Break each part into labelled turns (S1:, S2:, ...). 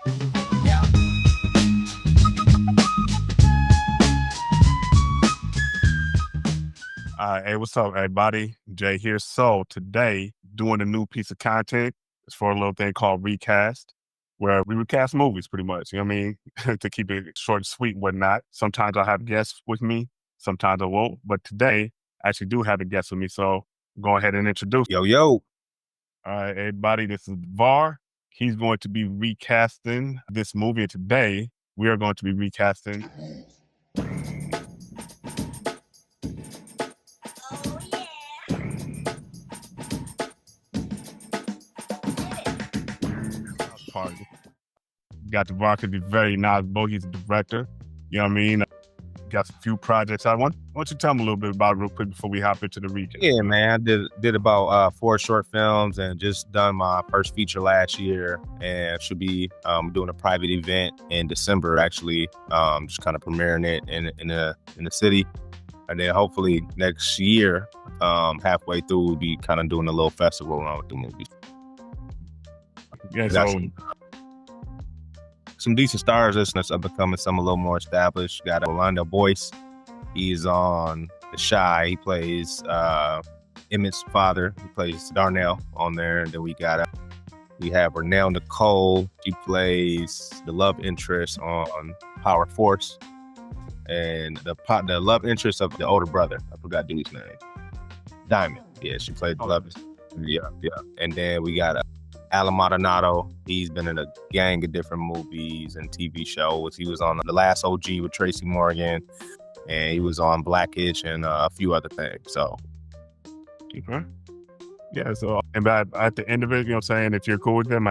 S1: Hey, what's up, everybody? Jay here. So today, doing a new piece of content is for a little thing called Recast, where we recast movies pretty much. You know what I mean? To keep it short and sweet and whatnot. Sometimes I'll have guests with me, sometimes I won't. But today, I actually do have a guest with me. So go ahead and introduce.
S2: Yo.
S1: All right, everybody, this is Var. He's going to be recasting this movie. And today, we are going to be recasting Party. Got Davar could be very knowledgeable. He's a director. You know what I mean? Got a few projects. Why don't you tell me a little bit about it real quick before we hop into the recap?
S2: Yeah, man. I did about 4 short films and just done my first feature last year, and should be doing a private event in December. Actually, just kind of premiering it in the city, and then hopefully next year, halfway through, we'll be kind of doing a little festival along with the movie.
S1: Yeah, so
S2: some decent stars that's up and coming, some a little more established. Got Orlando Boyce. He's on The Shy. He plays Emmett's father. He plays Darnell on there. And then we have Renelle Nicole. She plays the love interest on Power Force. And the love interest of the older brother. I forgot dude's name. Diamond. Yeah, she played the love. Yeah. And then we got Alan Maldonado. He's been in a gang of different movies and TV shows. He was on The Last OG with Tracy Morgan, and he was on Blackish and a few other things. So,
S1: okay. Yeah. So, and at the end of it, you know what I'm saying, if you're cool with them,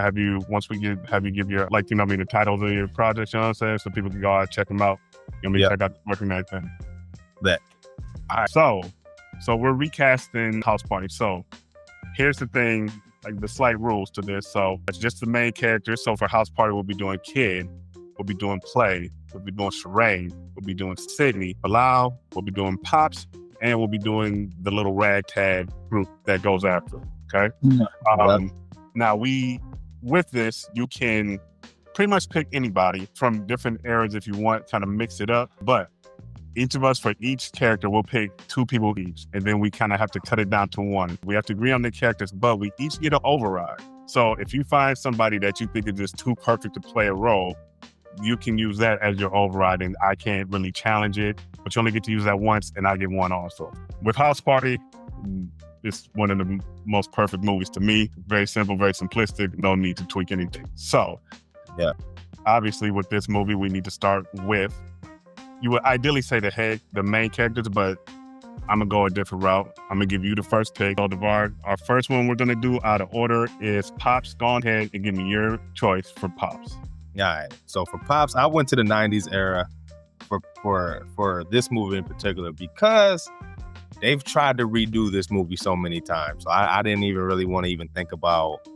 S1: once we have you give your, like, you know what I mean, the titles of your projects, you know what I'm saying, so people can go out and check them out. You know what I mean? Check out the working night thing.
S2: That.
S1: All right. So we're recasting House Party. So here's the thing. Like the slight rules to this. So it's just the main character. So for House Party, we'll be doing Kid, we'll be doing Play, we'll be doing Sheree, we'll be doing Sydney, Bilal, we'll be doing Pops, and we'll be doing the little ragtag group that goes after. Okay. Now with this, you can pretty much pick anybody from different eras if you want, kind of mix it up. But each of us, for each character, we'll pick 2 people each, and then we kind of have to cut it down to 1. We have to agree on the characters, but we each get an override. So if you find somebody that you think is just too perfect to play a role, you can use that as your override, and I can't really challenge it, but you only get to use that once, and I get 1 also. With House Party, it's one of the most perfect movies to me. Very simple, very simplistic, no need to tweak anything. So,
S2: yeah,
S1: obviously with this movie, we need to start with, you would ideally say the main characters, but I'm gonna go a different route. I'm gonna give you the first pick. So Davar, our first one we're gonna do out of order is Pops. Go ahead and give me your choice for Pops.
S2: All right. So for Pops, I went to the 90s era for this movie in particular because they've tried to redo this movie so many times. So I didn't even really want to even think about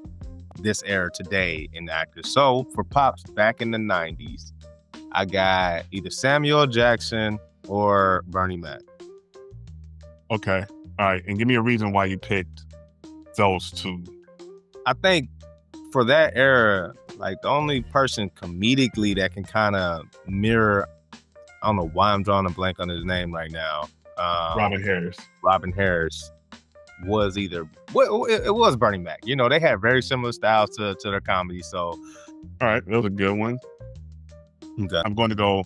S2: this era today in actors. So for Pops back in the 90s, I got either Samuel Jackson or Bernie Mac.
S1: Okay. All right. And give me a reason why you picked those 2.
S2: I think for that era, like the only person comedically that can kind of mirror, I don't know why I'm drawing a blank on his name right now.
S1: Robin Harris.
S2: Robin Harris was it was Bernie Mac. You know, they had very similar styles to their comedy. So,
S1: all right. That was a good one.
S2: Okay.
S1: I'm going to go,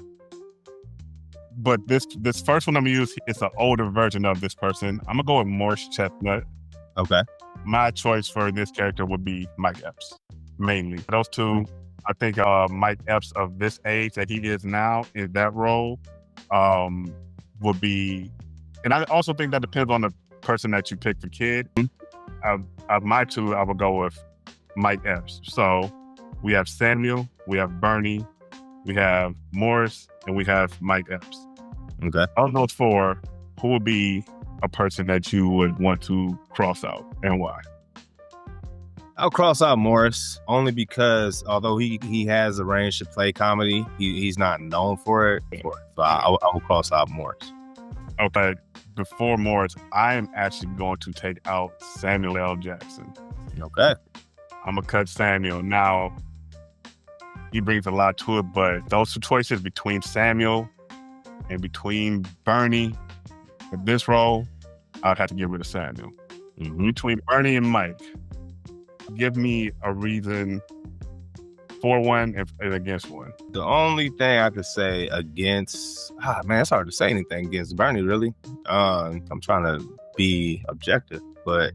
S1: but this first one I'm going to use, it's an older version of this person. I'm going to go with Morris Chestnut.
S2: Okay.
S1: My choice for this character would be Mike Epps, mainly. Those 2, I think Mike Epps of this age that he is now in that role would be, and I also think that depends on the person that you pick for Kid. Of my 2, I would go with Mike Epps. So we have Samuel, we have Bernie, we have Morris, and we have Mike Epps.
S2: Okay.
S1: Of those 4, who would be a person that you would want to cross out, and why?
S2: I'll cross out Morris only because although he has a range to play comedy, he's not known for it. So I will cross out Morris.
S1: Okay. Before Morris, I am actually going to take out Samuel L. Jackson.
S2: Okay.
S1: I'm going to cut Samuel. Now, he brings a lot to it. But those two choices between Samuel and between Bernie in this role, I'd have to get rid of Samuel. Between Bernie and Mike, give me a reason for one and against one.
S2: The only thing I could say against, man, it's hard to say anything against Bernie, really. I'm trying to be objective, but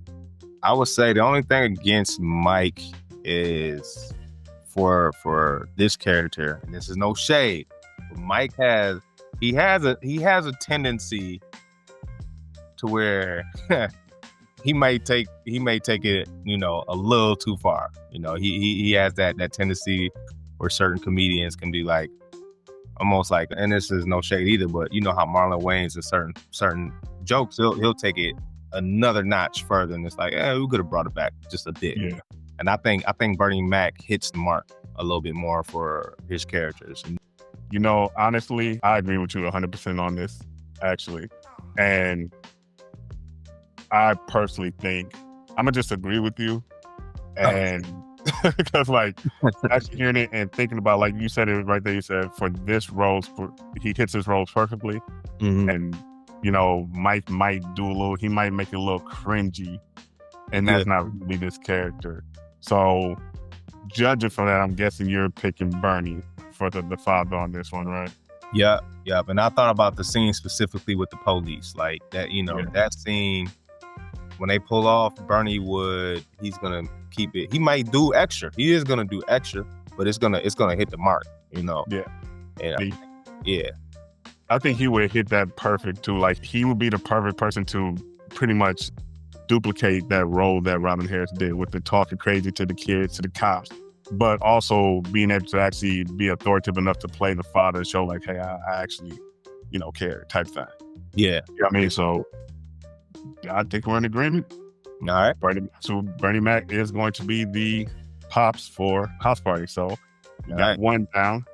S2: I would say the only thing against Mike is for this character, and this is no shade, but Mike has a tendency to where he may take it, a little too far. He has that tendency where certain comedians can be like, almost like, and this is no shade either, but you know how Marlon Wayans in certain jokes, he'll take it another notch further, and it's like, we could have brought it back just a bit.
S1: Yeah.
S2: And I think Bernie Mac hits the mark a little bit more for his characters.
S1: Honestly, I agree with you 100% on this, actually. And I personally think I'm gonna just agree with you, and because actually hearing it and thinking about, like you said it right there, you said for this role, he hits his roles perfectly, and Mike might he might make it a little cringy, and that's not really this character. So judging from that, I'm guessing you're picking Bernie for the father on this one, right?
S2: Yep. And I thought about the scene specifically with the police, like that. That scene. When they pull off, Bernie he's gonna keep it. He might do extra. He is gonna do extra, but it's gonna hit the mark,
S1: Yeah.
S2: And
S1: I think he would hit that perfect too. Like, he would be the perfect person to pretty much duplicate that role that Robin Harris did with the talking crazy to the kids, to the cops, but also being able to actually be authoritative enough to play the father and show like, hey, I actually, care type thing.
S2: Yeah.
S1: You know what I mean? So I think we're in agreement.
S2: All right.
S1: Bernie Mac is going to be the pops for House Party. So we got one down.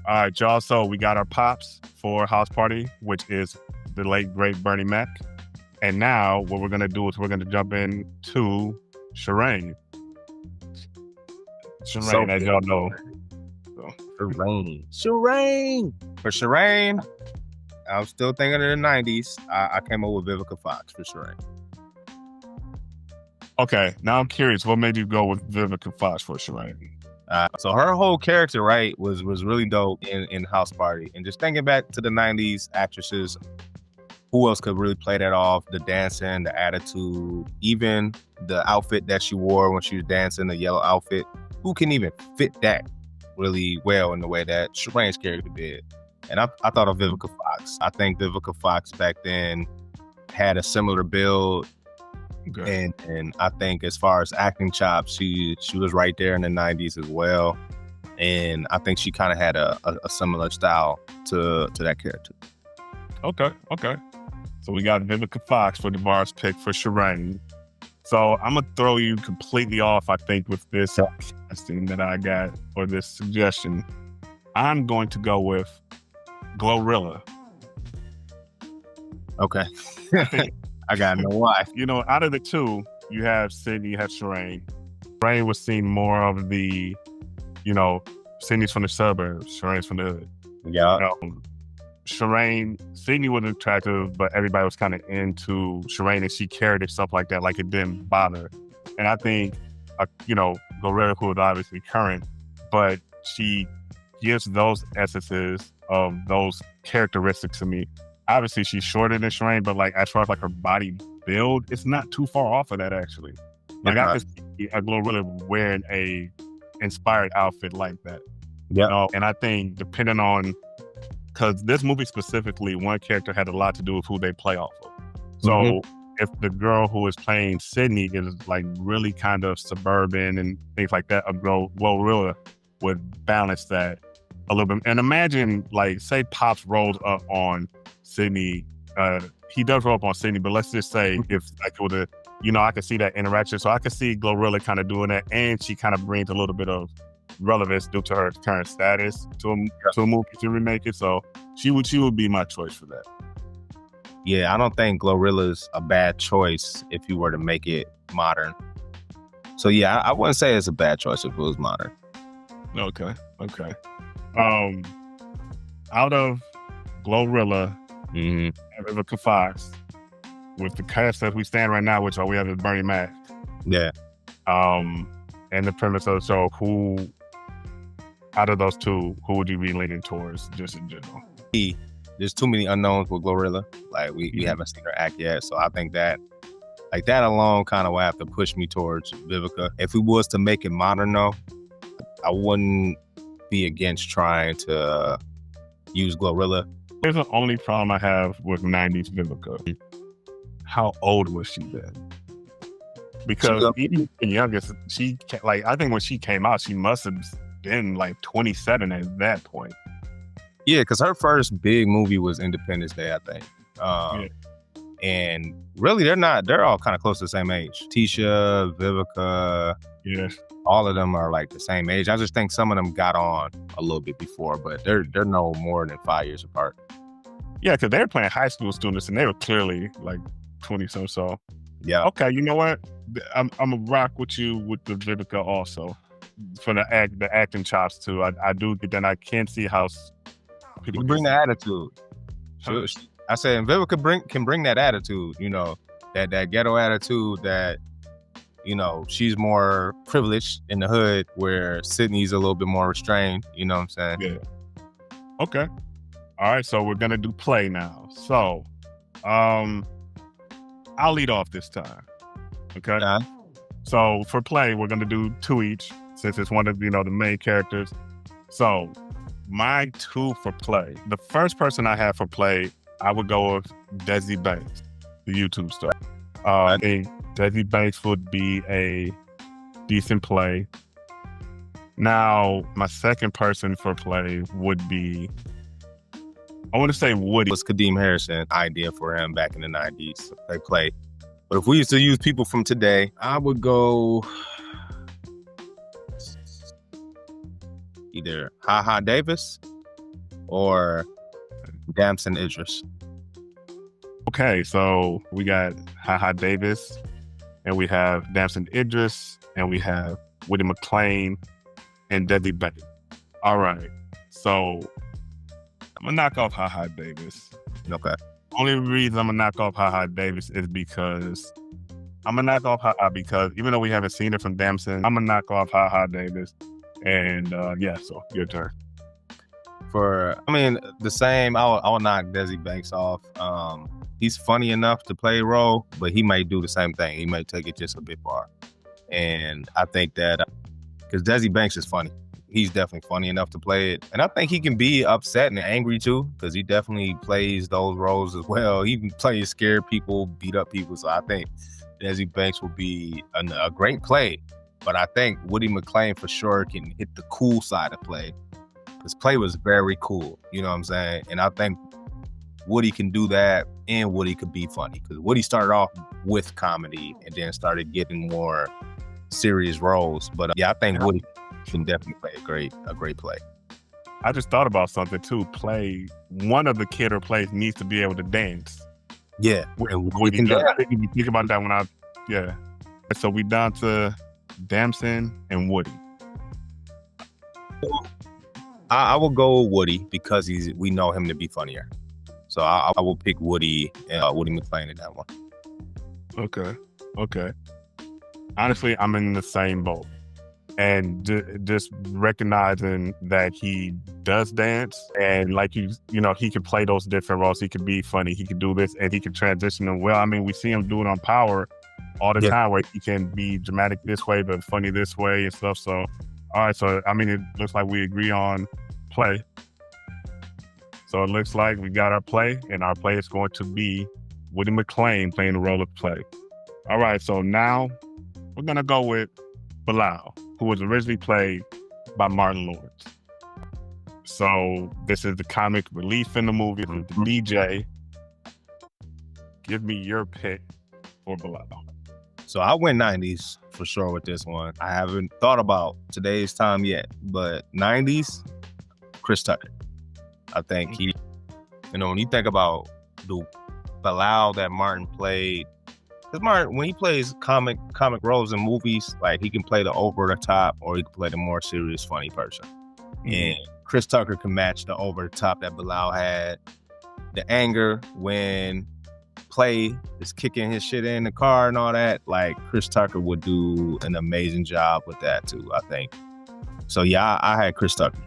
S1: All right, y'all. So we got our pops for House Party, which is the late, great Bernie Mac. And now what we're going to do is we're going to jump into Shireen. Shireen, as y'all know.
S2: Shireen. For Shireen, I'm still thinking of the 90s. I came up with Vivica Fox for Shireen.
S1: Okay, now I'm curious. What made you go with Vivica Fox for Shireen?
S2: So her whole character, right, was really dope in House Party. And just thinking back to the 90s actresses, who else could really play that off? The dancing, the attitude, even the outfit that she wore when she was dancing, the yellow outfit. Who can even fit that really well in the way that Shireen's character did? And I thought of Vivica Fox. I think Vivica Fox back then had a similar build. Okay. And I think as far as acting chops, she was right there in the 90s as well. And I think she kind of had a similar style to that character.
S1: Okay. So we got Vivica Fox for Davar's pick for Shireen. So I'm going to throw you completely off, I think, with this casting that I got, or this suggestion. I'm going to go with Glorilla.
S2: Okay. I gotta know why.
S1: Out of the two, you have Sydney, you have Shireen. Shireen was seen more of the, Sydney's from the suburbs, Shireen's from the hood.
S2: Yeah.
S1: Sydney was attractive, but everybody was kind of into Shireen, and she carried it, stuff like that, like it didn't bother. And I think, Glorilla, who is obviously current, but she gives those essences of those characteristics to me. Obviously, she's shorter than Shireen, but as far as her body build, it's not too far off of that, actually. I could see a Glorilla wearing a inspired outfit like that.
S2: Yeah.
S1: And I think depending on, because this movie specifically, one character had a lot to do with who they play off of. So if the girl who is playing Sydney is really kind of suburban and things like that, a Glorilla would balance that a little bit. And imagine, say Pops rolls up on Sydney. He does roll up on Sydney, but let's just say if it was I could see that interaction. So I could see Glorilla kind of doing that, and she kind of brings a little bit of relevance due to her current status to a movie to remake it. So she would be my choice for that.
S2: Yeah, I don't think Glorilla's a bad choice if you were to make it modern. So yeah, I wouldn't say it's a bad choice if it was modern.
S1: Okay. Okay. Um, out of Glorilla
S2: Hmm.
S1: and Vivica Fox, with the cast as we stand right now, which all we have is Bernie Mac.
S2: Yeah.
S1: And the premise of the show, who out of those two, who would you be leaning towards, just in general?
S2: There's too many unknowns with Glorilla. Like we
S1: Mhm.
S2: haven't seen her act yet, so I think that like that alone kind of will have to push me towards Vivica. If we was to make it modern though, I wouldn't be against trying to use Glorilla.
S1: Here's the only problem I have with 90s Vivica. How old was she then? Because even the youngest, I think when she came out, she must have been like 27 at that point.
S2: Yeah, because her first big movie was Independence Day, I think.
S1: Yeah.
S2: And really, they're all kind of close to the same age. Tisha, Vivica,
S1: Yes.
S2: all of them are like the same age. I just think some of them got on a little bit before, but they're no more than 5 years apart.
S1: Yeah, because they were playing high school students and they were clearly like 20 some. So,
S2: Yeah.
S1: okay, you know what? I'm gonna rock with you with the Vivica also for the acting chops too. I do think that I can see how people
S2: You bring the attitude.
S1: Huh?
S2: I said, and Vivica can bring that attitude, you know, that ghetto attitude that, you know, she's more privileged in the hood where Sydney's a little bit more restrained, you know what I'm saying?
S1: Yeah. Okay. All right, so we're gonna do play now. So, I'll lead off this time. Okay.
S2: Yeah.
S1: So for play, we're gonna do two each since it's one of the main characters. So my two for play. The first person I have for play, I would go with Desi Banks, the YouTube star. I think Desi Banks would be a decent play. Now, my second person for play would be, I want to say Woody.
S2: It was Kadeem Harrison idea for him back in the 90s. They play. But if we used to use people from today, I would go either Haha Davis or Damson Idris.
S1: Okay, so we got Haha Davis, and we have Damson Idris, and we have Woody McClain, and Desi Banks. All right, so I'm gonna knock off Haha Davis.
S2: Okay.
S1: Only reason I'm gonna knock off Haha Davis is because even though we haven't seen it from Damson, I'm gonna knock off Haha Davis. And yeah, so your turn.
S2: The same, I'll knock Desi Banks off. He's funny enough to play a role, but he might do the same thing. He might take it just a bit far. And I think that because Desi Banks is funny, he's definitely funny enough to play it. And I think he can be upset and angry too, because he definitely plays those roles as well. He can play scared people, beat up people. So I think Desi Banks will be a great play. But I think Woody McClain for sure can hit the cool side of play. His play was very cool, you know what I'm saying? And I think Woody can do that, and Woody could be funny. Because Woody started off with comedy and then started getting more serious roles. But yeah, I think Woody can definitely play a great play.
S1: I just thought about something too. One of the kid or plays needs to be able to dance.
S2: Yeah.
S1: We can think about that yeah. So we down to Damson and Woody.
S2: I will go with Woody because we know him to be funnier. So I will pick Woody McClain in that one.
S1: Okay. Honestly, I'm in the same boat. And just recognizing that he does dance and he can play those different roles. He can be funny. He can do this and he can transition them well. I mean, we see him do it on Power all the time where he can be dramatic this way, but funny this way and stuff. So, all right. So, I mean, it looks like we agree on play. So it looks like we got our play, and our play is going to be Woody McClain playing the role of play. All right. So now we're going to go with Bilal, who was originally played by Martin Lawrence. So this is the comic relief in the movie, the DJ. Give me your pick for Bilal.
S2: So I went 90s for sure with this one. I haven't thought about today's time yet, but 90s, Chris Tucker. I think he, when you think about the Bilal that Martin played Because Martin, when he plays comic roles in movies, like he can play the over the top or he can play the more serious, funny person. And Chris Tucker can match the over the top that Bilal had. The anger when Play is kicking his shit in the car and all that. Like Chris Tucker would do an amazing job with that too, I think. So yeah, I had Chris Tucker.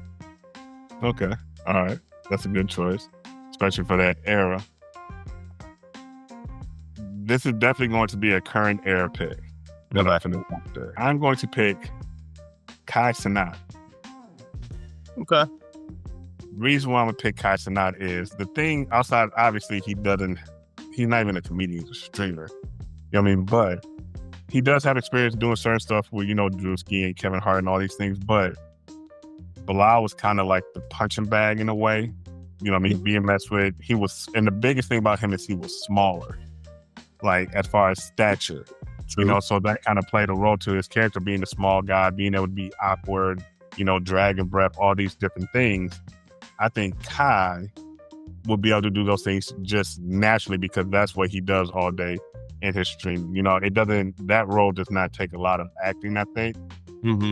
S1: Okay. All right. That's a good choice, especially for that era. This is definitely going to be a current era pick. I'm going to pick Kai Cenat.
S2: Okay.
S1: Reason why I'm gonna pick Kai Cenat is the thing outside, obviously he's not even a comedian, he's a streamer. You know what I mean? But he does have experience doing certain stuff with, Drewski and Kevin Hart and all these things, but Bilal was kind of like the punching bag in a way. You know what I mean? Being messed with. And the biggest thing about him is he was smaller, like as far as stature. True. So that kind of played a role to his character being a small guy, being able to be awkward, dragon breath, all these different things. I think Kai will be able to do those things just naturally because that's what he does all day in his stream. That role does not take a lot of acting, I think.
S2: Mm-hmm.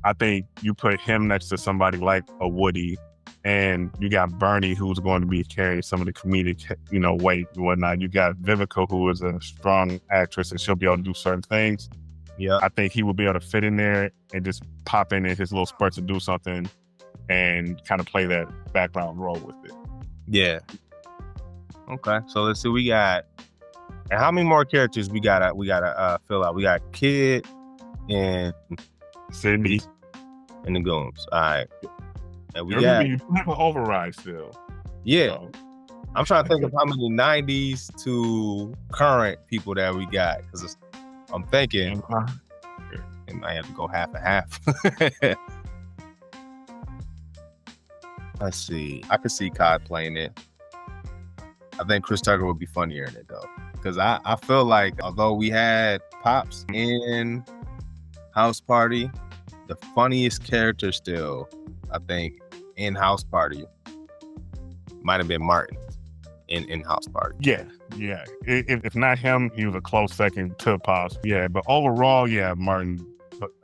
S1: I think you put him next to somebody like a Woody, and you got Bernie, who's going to be carrying some of the comedic, weight and whatnot. You got Vivica, who is a strong actress, and she'll be able to do certain things.
S2: Yeah,
S1: I think he will be able to fit in there and just pop in his little spurts to do something and kind of play that background role with it.
S2: Yeah. Okay, so let's see. We got, and how many more characters we gotta fill out? We got Kid and
S1: Sydney
S2: and the Goons. All right. And we
S1: you have an override still.
S2: Yeah.
S1: So.
S2: I'm trying to think of how many 90s to current people that we got, because I'm thinking it might have to go half and half. Let's see. I could see Kai playing it. I think Chris Tucker would be funnier in it though, because I feel like although we had Pops in House Party, the funniest character still, I think, in House Party might have been Martin in House Party.
S1: Yeah. If not him, he was a close second to Pops. Yeah, but overall, yeah, Martin.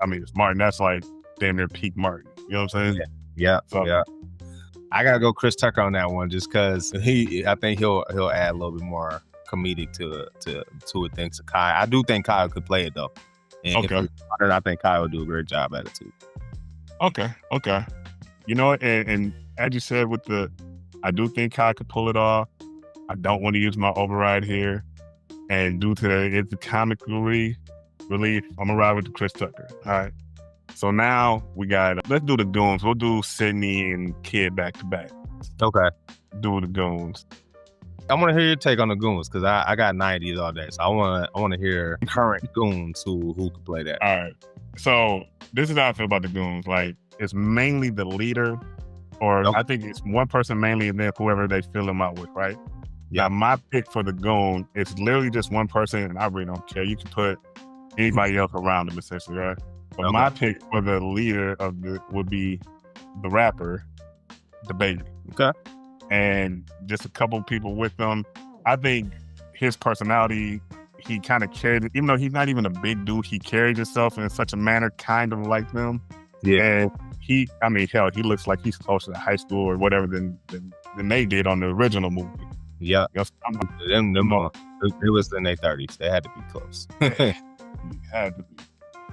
S1: I mean, it's Martin. That's like damn near peak Martin. You know what I'm saying?
S2: Yeah. I gotta go Chris Tucker on that one, just because I think he'll add a little bit more comedic to it thanks to Kai. I do think Kai could play it though. And
S1: okay.
S2: I think Kai will do a great job at it too.
S1: Okay. And as you said, I do think Kai could pull it off. I don't want to use my override here, and due to it's the comic relief, I'm gonna ride with the Chris Tucker. All right. So now let's do the Goons. We'll do Sydney and Kid back to back.
S2: Okay.
S1: Do the Goons.
S2: I want to hear your take on the Goons, because I got 90s all day. So I want to hear current Goons who could play that.
S1: All right. So this is how I feel about the Goons. Like, it's mainly the leader, or I think it's one person mainly, and then whoever they fill them out with, right? Yeah. Now, my pick for the Goon is literally just one person, and I really don't care. You can put anybody else around them, essentially, right? But my pick for the leader would be the rapper, the Baby.
S2: Okay.
S1: And just a couple people with them. I think his personality, he kind of carried it, even though he's not even a big dude, he carried himself in such a manner kind of like them.
S2: Yeah.
S1: And he looks like he's closer to high school or whatever than they did on the original movie.
S2: Yeah. It was in their 30s. They had to be close.
S1: He had to be.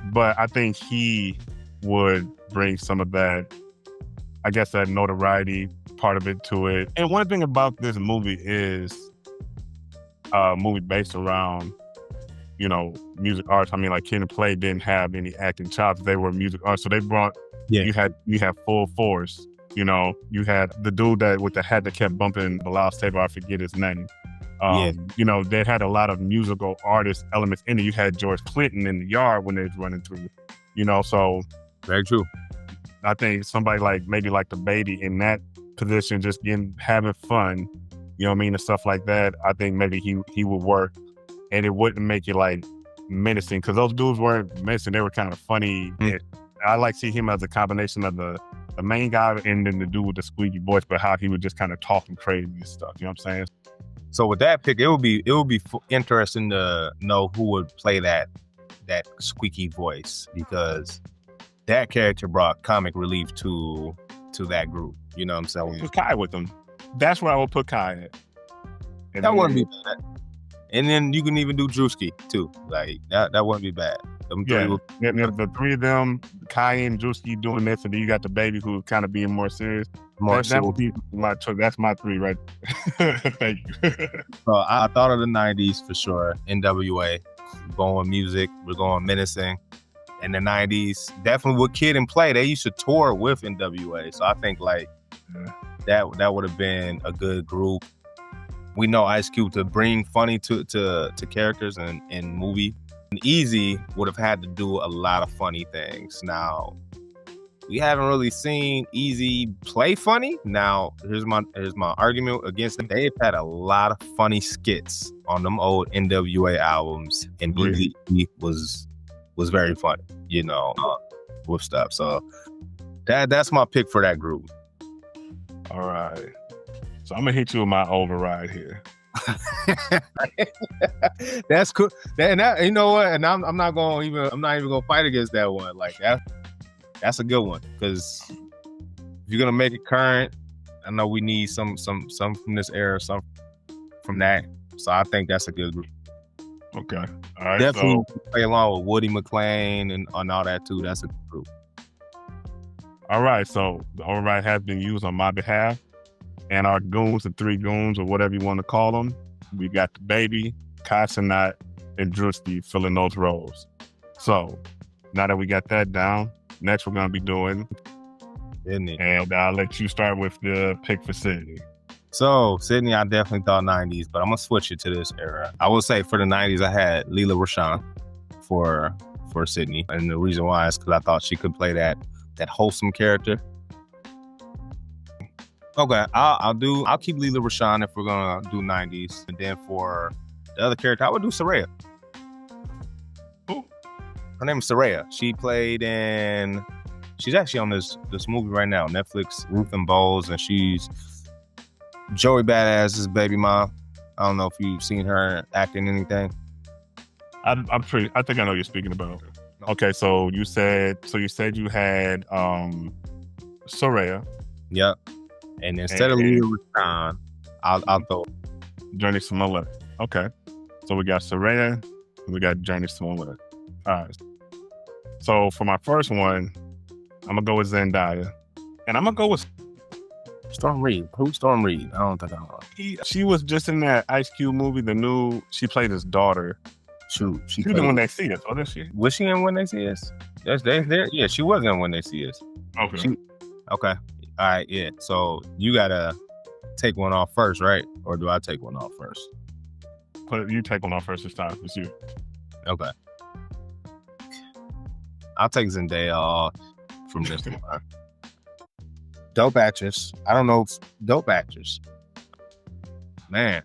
S1: But I think he would bring some of that, I guess, that notoriety part of it to it. And one thing about this movie is a movie based around, music arts. I mean, like Kid and Play didn't have any acting chops. They were music arts. So they brought, you had full force. You had the dude with the hat that kept bumping Bilal's table. I forget his name. They had a lot of musical artist elements in it. You had George Clinton in the yard when they was running through, so.
S2: Very true.
S1: I think somebody maybe like the Baby in that position, just having fun, and stuff like that. I think maybe he would work, and it wouldn't make it like menacing, because those dudes weren't menacing. They were kind of funny. I like see him as a combination of the main guy and then the dude with the squeaky voice, but how he would just kind of talking crazy and stuff. You know what I'm saying?
S2: So with that pick, it would be interesting to know who would play that squeaky voice, because that character brought comic relief to that group. You know what I'm saying?
S1: Put Kai with them. That's where I would put Kai at. And
S2: That wouldn't be bad. And then you can even do Drewski too. Like that wouldn't be bad.
S1: The three of them, Kai and Drewski doing this, and then you got the baby who kind of being more serious. That would be my choice. That's my three, right? Thank you.
S2: So I thought of the 90s for sure. NWA, going music, we're going menacing. In the 90s, definitely with Kid and Play, they used to tour with NWA. So I think like that would have been a good group. We know Ice Cube to bring funny to characters in movie. And Easy would have had to do a lot of funny things. Now, we haven't really seen Easy play funny. Now, here's my argument against them. They've had a lot of funny skits on them old NWA albums, and Easy was very funny, you know, with stuff. So that's my pick for that group.
S1: All right. So I'm gonna hit you with my override here.
S2: That's cool. That you know what? And I'm not even gonna fight against that one. Like that's a good one, because if you're gonna make it current, I know we need some from this era, some from that. So I think that's a good group.
S1: Okay. All right.
S2: Definitely play along with Woody McClain and all that too. That's a good group.
S1: All right. So the override has been used on my behalf. And our goons, the three goons, or whatever you want to call them, we got the baby, Kai Cenat, and Drewski filling those roles. So now that we got that down, next we're going to be doing, and I'll let you start with the pick for Sydney.
S2: So Sydney, I definitely thought 90s, but I'm going to switch it to this era. I will say for the 90s, I had Leela Rashawn for Sydney. And the reason why is because I thought she could play that wholesome character. Okay, I'll keep Leela Rashawn if we're gonna do 90s, and then for the other character, I would do Saraya.
S1: Who?
S2: Her name is Saraya. She's actually on this movie right now, Netflix, Ruth and Bowles, and she's Joey Badass's baby mom. I don't know if you've seen her acting anything.
S1: I think I know you're speaking about. Okay, so you said you had Saraya.
S2: Yep. And instead of Leela Rashawn, I'll throw
S1: Journey Smollett. Okay. So we got Saraya and we got Journey Smollett. All right. So for my first one, I'm going to go with Zendaya. And I'm going to go with
S2: Storm Reed. Who's Storm Reed? I don't think I know.
S1: She was just in that Ice Cube movie, she played his daughter.
S2: Shoot. She
S1: was in When They See Us, wasn't she?
S2: Was she in When They See Us? Yeah, she was in When They See Us.
S1: Okay.
S2: Okay. All right, yeah. So you gotta take one off first, right? Or do I take one off first?
S1: You take one off first this time. It's you.
S2: Okay. I'll take Zendaya off from this one. Dope actress. I don't know. Dope actress. Man.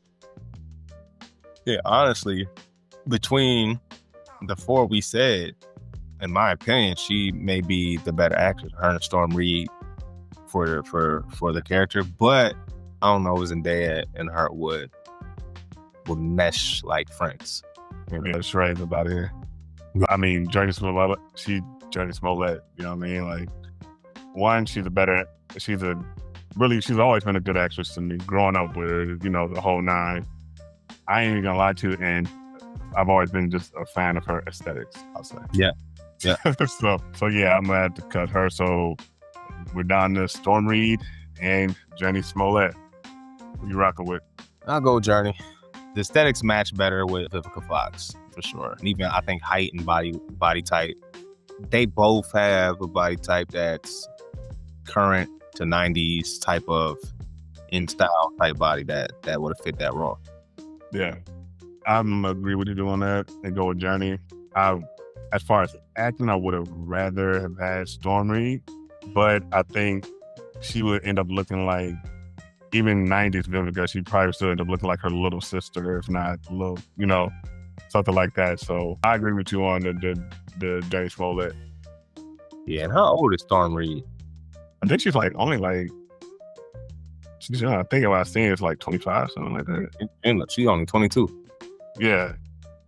S2: Yeah, honestly, between the four we said, in my opinion, she may be the better actress. Her and Storm Reed for the character, but I don't know if Zendaya and her would mesh like friends.
S1: Yeah, that's right about it. I mean, Journey Smollett, you know what I mean? Like, one, she's always been a good actress to me, growing up with her, you know, the whole nine. I ain't even gonna lie to you, and I've always been just a fan of her aesthetics, I'll say.
S2: Yeah.
S1: so yeah, I'm gonna have to cut her. So we're down to Storm Reed and Journey Smollett. Who you rocking with?
S2: I'll go Journey. The aesthetics match better with Vivica Fox, for sure. And even, I think, height and body type. They both have a body type that's current to 90s type of in-style type body that would have fit that role.
S1: Yeah. I'm agree with you on that and go with Journey. As far as acting, I would have rather have had Storm Reed, but I think she would end up looking like, even 90s Vivica, she'd probably still end up looking like her little sister, if not a little, you know, something like that. So I agree with you on the Journey Smollett.
S2: Yeah, and how old is Storm Reed?
S1: I think she's only She's young. I think what I seen is like 25, something like that.
S2: And look, she's only 22.
S1: Yeah.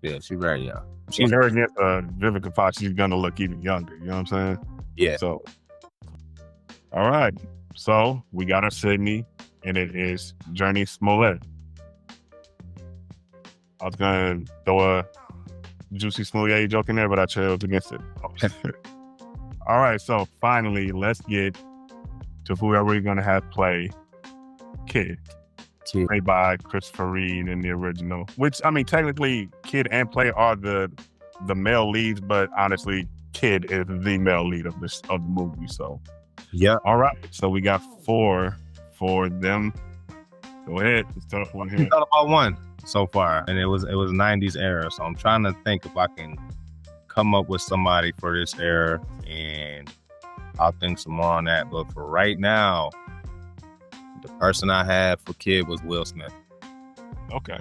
S2: Yeah, she's very young.
S1: She's her against Vivica Fox. She's gonna look even younger. You know what I'm saying?
S2: Yeah.
S1: So, all right. So we got our Sydney, and it is Journey Smollett. I was gonna throw a Juicy Smoulier joke in there, but I chose against it. All right. So finally, let's get to whoever we're gonna have play Kid. Played by Christopher Reed in the original, which I mean, technically, Kid and Play are the male leads, but honestly, Kid is the male lead of the movie. So,
S2: yeah.
S1: All right, so we got 4 for them. Go ahead, it's tough one here.
S2: I thought about one so far, and it was 90s era. So I'm trying to think if I can come up with somebody for this era, and I'll think some more on that. But for right now, the person I had for Kid was Will Smith.
S1: Okay.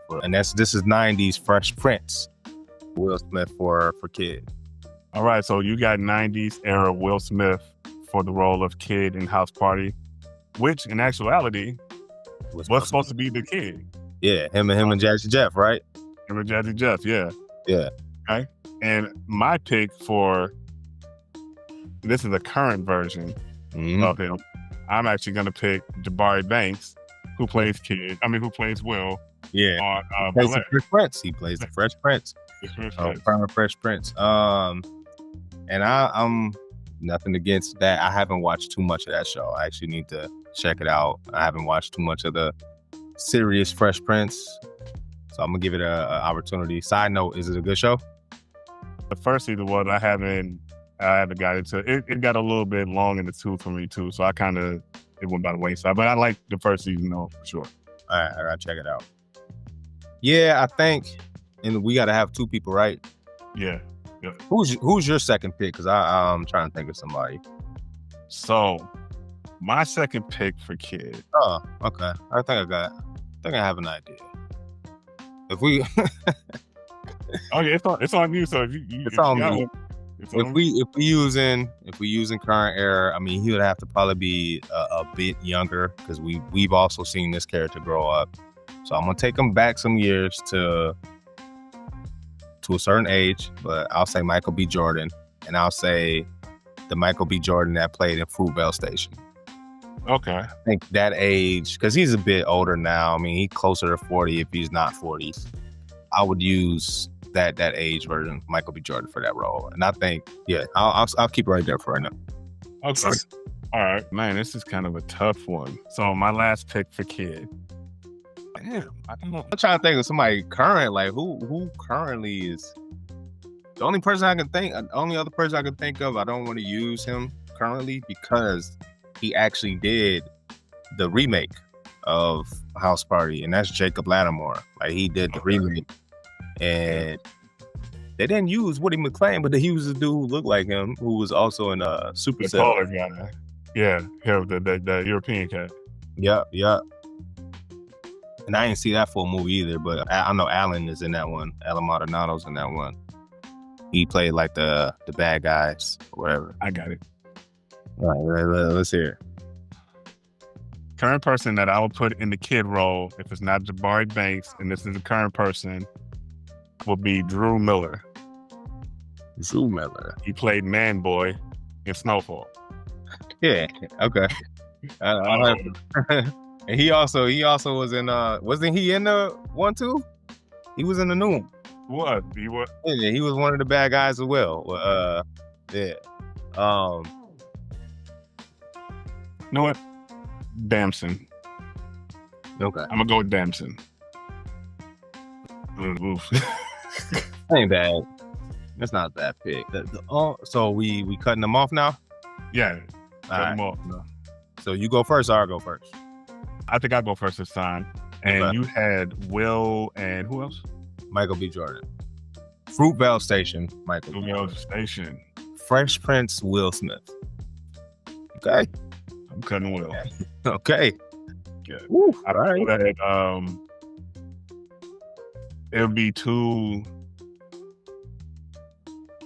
S2: And this is 90s Fresh Prince. Will Smith for Kid.
S1: All right, so you got 90s era Will Smith for the role of Kid in House Party, which in actuality was supposed to be the Kid.
S2: Yeah, him and Jazzy Jeff, right?
S1: Him and Jazzy Jeff, yeah.
S2: Yeah.
S1: Okay. And my pick for this is a current version of him. I'm actually gonna pick Jabari Banks, who plays Will.
S2: Yeah.
S1: On
S2: He plays the Fresh Prince. He plays the Fresh Prince. Fresh Prince. And I'm nothing against that. I haven't watched too much of that show. I actually need to check it out. I haven't watched too much of the serious Fresh Prince, so I'm gonna give it a opportunity. Side note: is it a good show?
S1: The first season was. I haven't got into it. It got a little bit long in the tooth for me too, so it went by the wayside. But I like the first season though, for sure.
S2: All right, I gotta check it out. Yeah, I think, and we gotta have 2 people, right?
S1: Yeah.
S2: Who's your second pick? Because I'm trying to think of somebody.
S1: So, my second pick for Kid.
S2: Oh, okay. I think I have an idea. If we,
S1: okay, it's on you. So if you
S2: it's on me. If we using current era, I mean, he would have to probably be a bit younger because we've also seen this character grow up. So I'm gonna take him back some years to a certain age, but I'll say Michael B. Jordan, and I'll say the Michael B. Jordan that played in Fruitvale Station.
S1: Okay.
S2: I think that age, because he's a bit older now. I mean, he's closer to 40 if he's not 40. I would use that age version, Michael B. Jordan, for that role. And I think, yeah, I'll keep it right there for right now.
S1: Okay. All right. Man, this is kind of a tough one. So my last pick for Kid. Damn, I don't know.
S2: I'm trying to think of somebody current, like who currently is the only other person I can think of. I don't want to use him currently because he actually did the remake of House Party, and that's Jacob Lattimore. Like, he did the remake, and they didn't use Woody McClain, but they used a dude who looked like him, who was also in Supercell.
S1: The taller guy. Yeah, the European cat.
S2: Yeah. And I didn't see that full movie either, but I know Alan is in that one. Alan Maldonado's in that one. He played like the bad guys or whatever.
S1: I got it.
S2: All right, let's hear it.
S1: Current person that I would put in the Kid role, if it's not Jabari Banks, and this is the current person, will be Drew Miller.
S2: Drew Miller.
S1: He played Man Boy in Snowfall.
S2: Yeah. Okay. And he also was in wasn't he in the one too? He was in the new one.
S1: What? He was?
S2: Yeah, he was one of the bad guys as well. Yeah.
S1: You know what? Damson.
S2: Okay.
S1: I'm gonna go with Damson. Oof.
S2: Ain't bad. That's not a bad pick. So we cutting them off now?
S1: Yeah.
S2: Cut
S1: them off. No.
S2: So you go first or I'll go first?
S1: I think I'll go first this time. And
S2: Okay.
S1: you had Will and who else?
S2: Michael B. Jordan. Fruitvale Station, Michael B.
S1: Will
S2: Jordan.
S1: Station.
S2: Fresh Prince, Will Smith. Okay.
S1: I'm cutting Will.
S2: Okay.
S1: Yeah.
S2: Woo,
S1: I
S2: all right.
S1: that it would be too,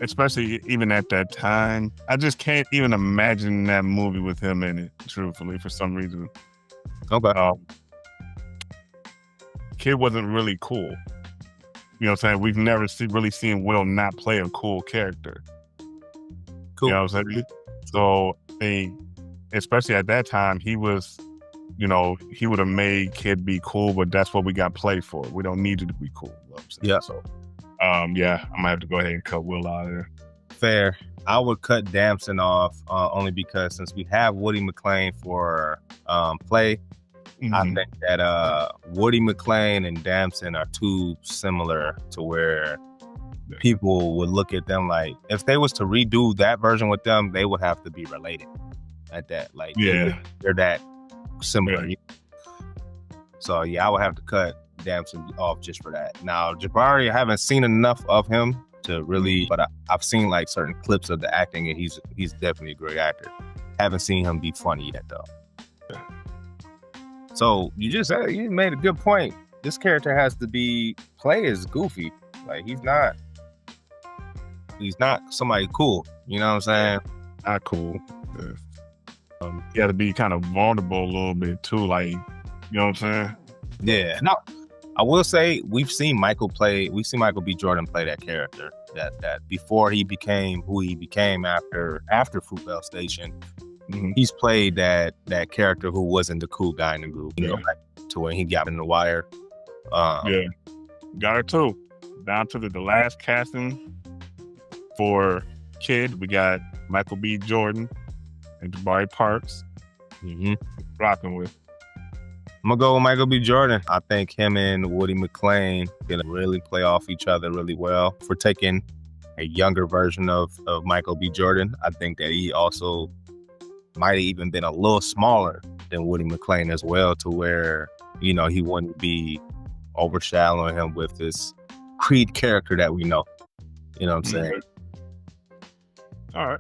S1: especially even at that time. I just can't even imagine that movie with him in it, truthfully, for some reason.
S2: Okay.
S1: Kid wasn't really cool. You know what I'm saying? We've never really seen Will not play a cool character.
S2: Cool.
S1: You know what I'm saying? So I think, especially at that time, he was, you know, he would have made Kid be cool, but that's what we got played for. We don't need you to be cool. You know what I'm saying?
S2: Yeah.
S1: So, yeah, I'm gonna have to go ahead and cut Will out of there.
S2: Fair. I would cut Damson off only because since we have Woody McClain for play, I think that Woody McClain and Damson are too similar to where people would look at them like, if they was to redo that version with them, they would have to be related at that. Like,
S1: Yeah,
S2: they're that similar.
S1: Yeah.
S2: So yeah, I would have to cut Damson off just for that. Now, Jabari, I haven't seen enough of him to really, but I've seen like certain clips of the acting, and he's definitely a great actor. Haven't seen him be funny yet though. So you made a good point. This character has to be play as goofy. Like he's not somebody cool. You know what I'm saying?
S1: not cool. He had to be kind of vulnerable a little bit too. Like, you know what I'm saying?
S2: Yeah. No, I will say we've seen Michael B. Jordan play that character. That before he became who he became after Fruitvale Station. He's played that character who wasn't the cool guy in the group, you know, like, to when he got in the wire.
S1: Yeah, got it too. Down to the last casting for Kid, we got Michael B. Jordan and Jabari Parks. Rocking with.
S2: I'm gonna go with Michael B. Jordan. I think him and Woody McClain gonna really play off each other really well. If we're taking a younger version of Michael B. Jordan, I think that he also might have even been a little smaller than Woody McClain as well, to where, you know, he wouldn't be overshadowing him with this Creed character that we know. You know what I'm saying?
S1: All right.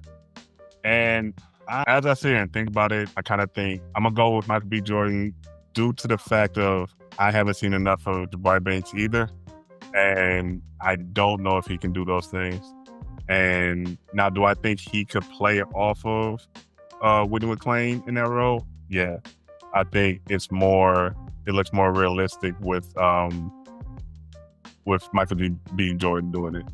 S1: And as I sit here and think about it, I kind of think I'm going to go with Michael B. Jordan due to the fact of I haven't seen enough of Jabari Banks either. And I don't know if he can do those things. And now, do I think he could play it off of Woody McClain in that role? Yeah. I think it looks more realistic with Michael B. Jordan doing it.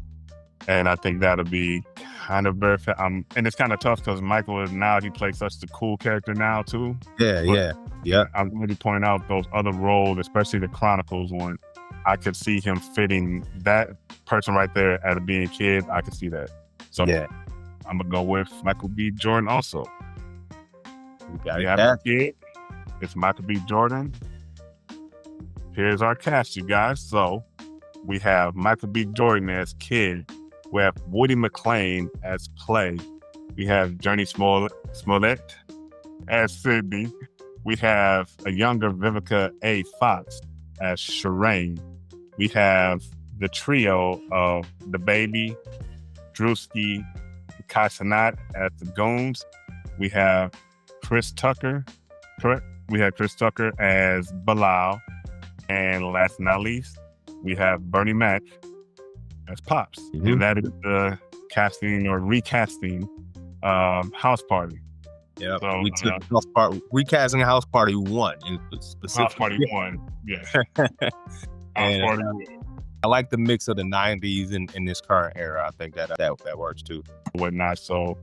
S1: And I think that'll be kind of very fair. And it's kind of tough because Michael he plays such a cool character now too.
S2: Yeah.
S1: I'm going to point out those other roles, especially the Chronicles one. I could see him fitting that person right there as being Kid. I could see that. So yeah, I'm going to go with Michael B. Jordan also. We have a Kid. It's Michael B. Jordan. Here's our cast, you guys. So we have Michael B. Jordan as Kid. We have Woody McClain as Play. We have Journey Smollett as Sydney. We have a younger Vivica A. Fox as Shireen. We have the trio of The Baby, Drewski, Kai Cenat as the Goons. We have Chris Tucker, correct? We have Chris Tucker as Bilal. And last but not least, we have Bernie Mac as Pops. And that is the casting or recasting House Party.
S2: Yeah, so, we took House Party, recasting House Party 1 in specific.
S1: House Party 1, yeah. House Party 1.
S2: I like the mix of the 90s in this current era. I think that works too.
S1: Whatnot. So,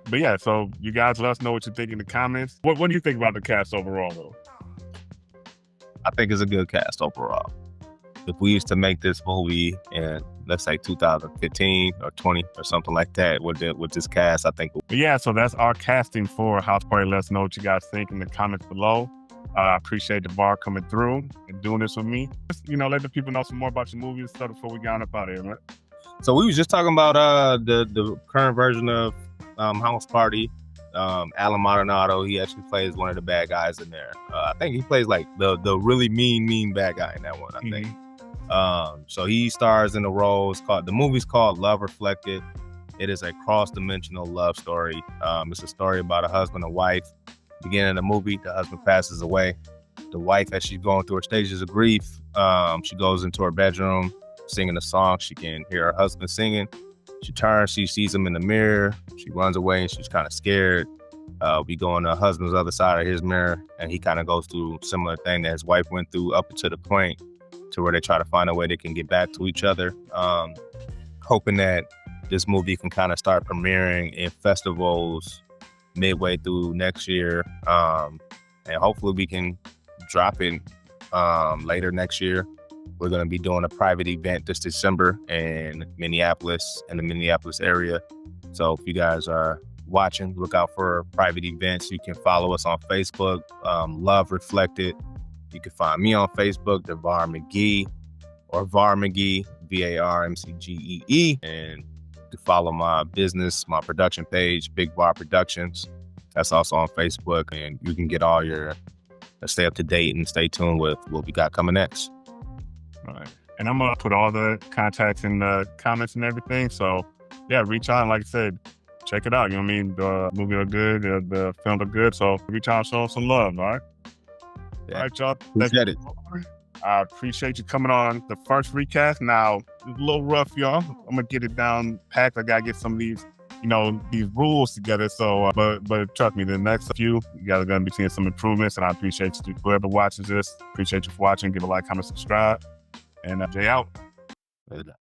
S1: but yeah, so you guys let us know what you think in the comments. What do you think about the cast overall, though?
S2: I think it's a good cast overall. If we used to make this movie in, let's say, 2015 or 20 or something like that with this cast, I think.
S1: Yeah, so that's our casting for House Party. Let us know what you guys think in the comments below. I appreciate Davar coming through and doing this with me. Just, let the people know some more about your movie and stuff before we get on up out of here, right?
S2: So we was just talking about the current version of House Party. Alan Maldonado, he actually plays one of the bad guys in there. I think he plays like the really mean bad guy in that one, I think. So he stars in the role. The movie's called Love Reflected. It is a cross-dimensional love story. It's a story about a husband and wife. Beginning of the movie, the husband passes away. The wife, as she's going through her stages of grief, she goes into her bedroom singing a song. She can hear her husband singing. She turns, she sees him in the mirror. She runs away and she's kind of scared. We go on the husband's other side of his mirror, and he kind of goes through similar thing that his wife went through up to the point to where they try to find a way they can get back to each other. Hoping that this movie can kind of start premiering in festivals midway through next year. And hopefully we can drop it later next year. We're going to be doing a private event this December in Minneapolis, in the Minneapolis area. So if you guys are watching, look out for private events. You can follow us on Facebook, Love Reflected. You can find me on Facebook, Davar McGee, or Var McGee, VARMCGEE. And you can follow my business, my production page, Big Var Productions. That's also on Facebook. And you can get all your, stay up to date and stay tuned with what we got coming next.
S1: All right. And I'm going to put all the contacts in the comments and everything. So, yeah, reach out. And like I said, check it out. You know what I mean? The movie are good. The film are good. So reach out and show us some love. All right.
S2: Yeah.
S1: All right, y'all.
S2: Appreciate it.
S1: I appreciate you coming on the first recast. Now, it's a little rough, y'all. I'm going to get it down packed. I got to get some of these, these rules together. So, but trust me, the next few, you guys are going to be seeing some improvements. And I appreciate you. Whoever watches this, appreciate you for watching. Give a like, comment, subscribe. And Jay out.
S2: Later.